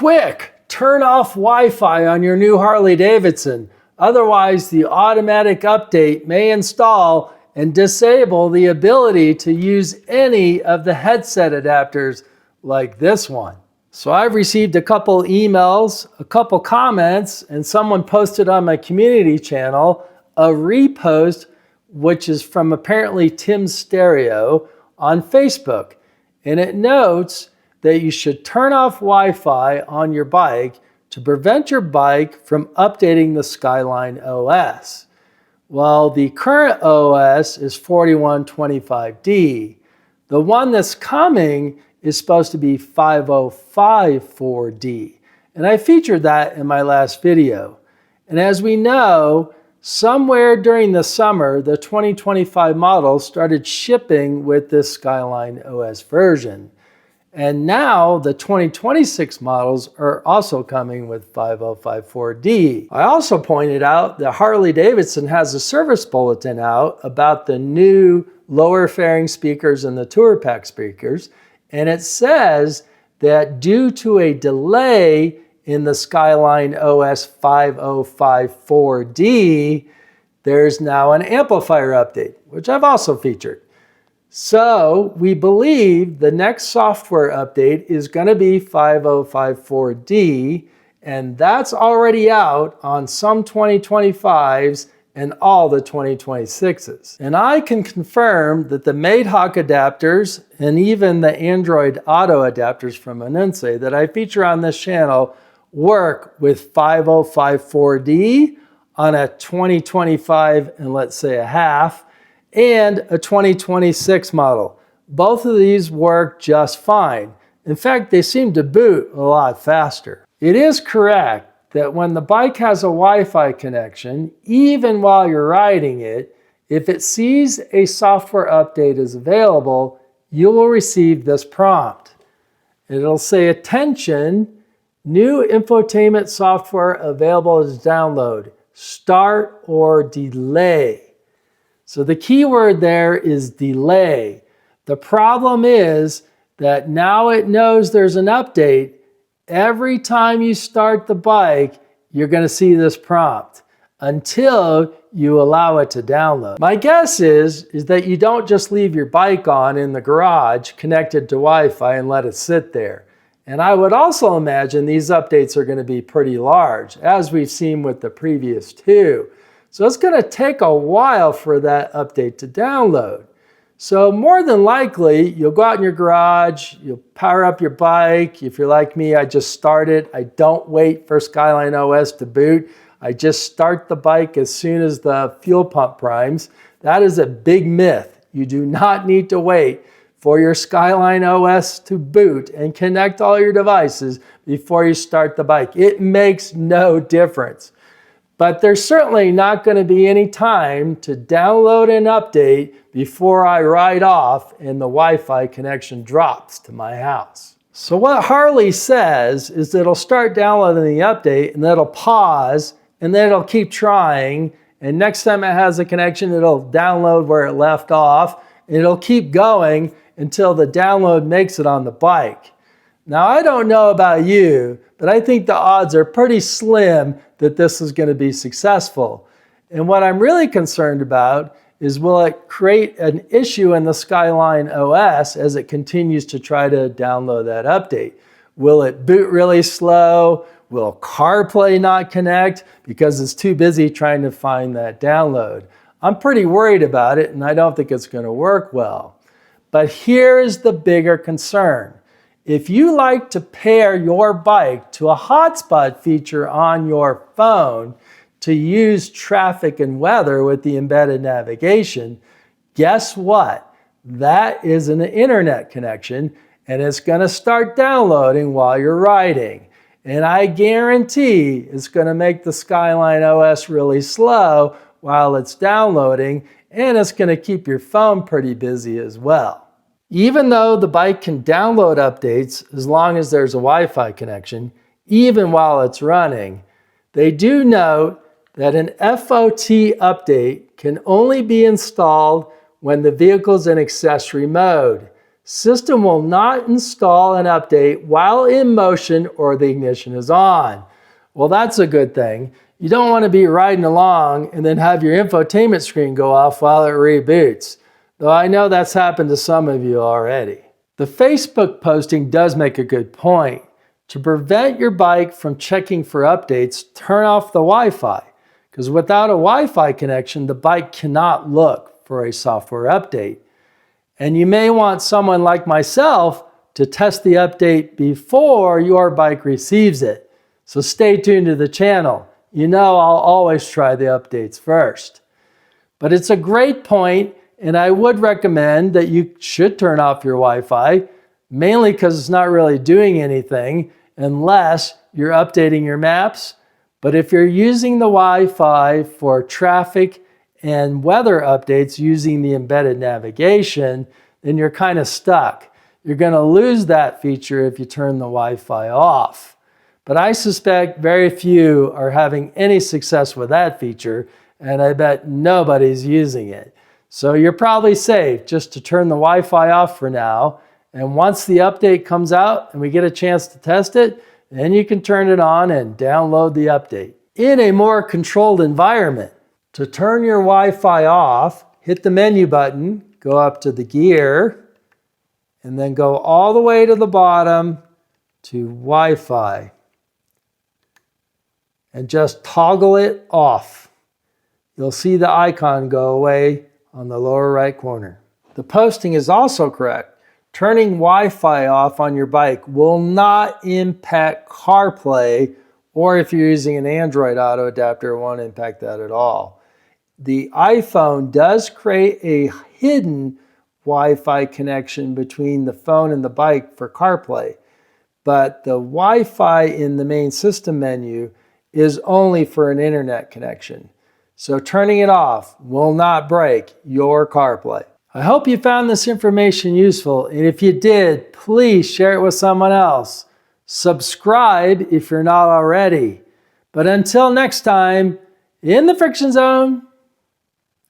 Quick, turn off Wi-Fi on your new Harley Davidson. Otherwise, the automatic update may install and disable the ability to use any of the headset adapters like this one. So I've received a couple emails, a couple comments, and someone posted on my community channel a repost, which is from apparently Tim's Stereo on Facebook. And it notes that you should turn off Wi-Fi on your bike to prevent your bike from updating the Skyline OS. Well, the current OS is 4125D. The one that's coming is supposed to be 5054D. And I featured that in my last video. And as we know, somewhere during the summer, the 2025 models started shipping with this Skyline OS version. And now the 2026 models are also coming with 5054D. I also pointed out that Harley Davidson has a service bulletin out about the new lower fairing speakers and the Tour Pack speakers. And it says that due to a delay in the Skyline OS 5054D, there's now an amplifier update, which I've also featured. So we believe the next software update is going to be 5054D, and that's already out on some 2025s and all the 2026s. And I can confirm that the Madehawk adapters and even the Android Auto adapters from Anunce that I feature on this channel work with 5054D on a 2025 and let's say a half, and a 2026 model. Both of these work just fine. In fact, they seem to boot a lot faster. It is correct that when the bike has a Wi-Fi connection, even while you're riding it, if it sees a software update is available, you will receive this prompt. It'll say, "Attention, new infotainment software available to download. Start or delay." So the key word there is delay. The problem is that now it knows there's an update. Every time you start the bike, you're going to see this prompt until you allow it to download. My guess is that you don't just leave your bike on in the garage connected to Wi-Fi and let it sit there. And I would also imagine these updates are going to be pretty large, as we've seen with the previous two. So it's going to take a while for that update to download. So more than likely, you'll go out in your garage, you'll power up your bike. If you're like me, I just start it. I don't wait for Skyline OS to boot. I just start the bike as soon as the fuel pump primes. That is a big myth. You do not need to wait for your Skyline OS to boot and connect all your devices before you start the bike. It makes no difference. But there's certainly not going to be any time to download an update before I ride off and the Wi-Fi connection drops to my house. So what Harley says is that it'll start downloading the update and then it'll pause and then it'll keep trying, and next time it has a connection it'll download where it left off, and it'll keep going until the download makes it on the bike. Now I don't know about you, but I think the odds are pretty slim that this is going to be successful. And what I'm really concerned about is, will it create an issue in the Skyline OS as it continues to try to download that update? Will it boot really slow? Will CarPlay not connect because it's too busy trying to find that download? I'm pretty worried about it, and I don't think it's going to work well. But here's the bigger concern. If you like to pair your bike to a hotspot feature on your phone to use traffic and weather with the embedded navigation, guess what? That is an internet connection, and it's going to start downloading while you're riding. And I guarantee it's going to make the Skyline OS really slow while it's downloading, and it's going to keep your phone pretty busy as well. Even though the bike can download updates as long as there's a Wi-Fi connection, even while it's running, they do note that an FOT update can only be installed when the vehicle's in accessory mode. System will not install an update while in motion or the ignition is on. Well, that's a good thing. You don't want to be riding along and then have your infotainment screen go off while it reboots. Though I know that's happened to some of you already. The Facebook posting does make a good point. To prevent your bike from checking for updates, turn off the Wi-Fi. Because without a Wi-Fi connection, the bike cannot look for a software update. And you may want someone like myself to test the update before your bike receives it. So stay tuned to the channel. You know I'll always try the updates first. But it's a great point, and I would recommend that you should turn off your Wi-Fi, mainly because it's not really doing anything unless you're updating your maps. But if you're using the Wi-Fi for traffic and weather updates using the embedded navigation, then you're kind of stuck. You're going to lose that feature if you turn the Wi-Fi off. But I suspect very few are having any success with that feature, and I bet nobody's using it. So you're probably safe just to turn the Wi-Fi off for now, and once the update comes out and we get a chance to test it, then you can turn it on and download the update. In a more controlled environment, to turn your Wi-Fi off, hit the menu button, go up to the gear, and then go all the way to the bottom to Wi-Fi. And just toggle it off. You'll see the icon go away on the lower right corner. The posting is also correct. Turning Wi-Fi off on your bike will not impact CarPlay, or if you're using an Android auto adapter, it won't impact that at all. The iPhone does create a hidden Wi-Fi connection between the phone and the bike for CarPlay, but the Wi-Fi in the main system menu is only for an internet connection. So turning it off will not break your CarPlay. I hope you found this information useful, and if you did, please share it with someone else. Subscribe if you're not already. But until next time, in the Friction Zone,